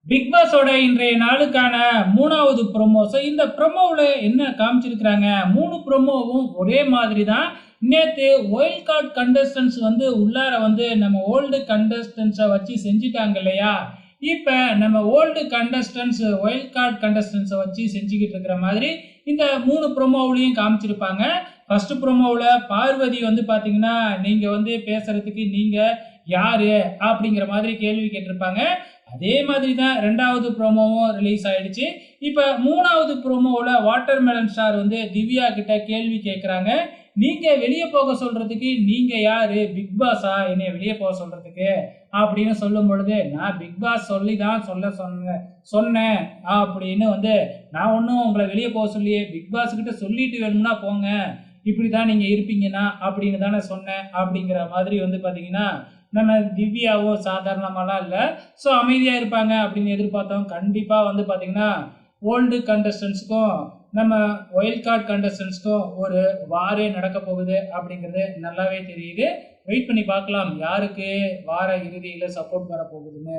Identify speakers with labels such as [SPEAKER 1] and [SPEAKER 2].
[SPEAKER 1] Big பாஸோட இன்றைய நாளுக்கான 3வது ப்ரோமோ. இந்த ப்ரோமோவுல என்ன காமிச்சிருக்கிறாங்க? 3 ப்ரோமோவும் ஒரே மாதிரி தான். நேத்து வைல்ட் கார்ட் கண்டஸ்டன்ட்ஸ் உள்ளார நம்ம ஓல்டு கண்டஸ்டன்ட்ஸ வச்சு செஞ்சுட்டாங்க இல்லையா? இப்ப நம்ம ஓல்டு கண்டஸ்டன்ட்ஸ் வைல்ட் கார்ட் கண்டஸ்டன்ட்ஸ வச்சு செஞ்சுகிட்டு இருக்கிற மாதிரி இந்த 3 ப்ரோமோவுலயும் காமிச்சிருப்பாங்க. ஃபர்ஸ்ட் ப்ரோமோவுல பார்வதி பார்த்தீங்கன்னா, நீங்க பேசுறதுக்கு நீங்க யாரு? அப்படிங்கிற மாதிரி கேள்வி கேட்டிருப்பாங்க. அதே மாதிரி தான் 2வது ப்ரோமோவும் ரிலீஸ் ஆயிடுச்சு. இப்ப 3வது ப்ரோமோவுல வாட்டர்மெலன் ஸ்டார் திவ்யா கிட்ட கேள்வி கேட்குறாங்க. நீங்க வெளிய போக சொல்றதுக்கு நீங்க யாரு? பிக் பாஸா என்னைய வெளிய போக சொல்றதுக்கு? அப்படின்னு சொல்லும் பொழுது, நான் பிக் பாஸ் சொல்லி தான் சொன்னேன் அப்படின்னு நான் ஒண்ணும் உங்கள வெளிய போக சொல்லியே, பிக் பாஸ் கிட்ட சொல்லிட்டு வேணும்னா போங்க. இப்படிதான் நீங்க இருப்பீங்கன்னா அப்படின்னு தானே சொன்னேன். அப்படிங்கிற மாதிரி பார்த்தீங்கன்னா, நம்ம திவ்யாவோ சாதாரணமாலாம் இல்ல. ஸோ அமைதியா இருப்பாங்க அப்படின்னு எதிர்பார்த்தோம். கண்டிப்பா பார்த்தீங்கன்னா, ஓல்டு கண்டஸ்டன்ட்ஸ்க்கும் நம்ம வைல்ட் கார்ட் கண்டஸ்டன்ட்ஸ்க்கும் ஒரு வாரே நடக்க போகுது அப்படிங்கிறது நல்லாவே தெரியுது. வெயிட் பண்ணி பார்க்கலாம். யாருக்கு வார இறுதியில சப்போர்ட் வரப்போகுதுன்னு.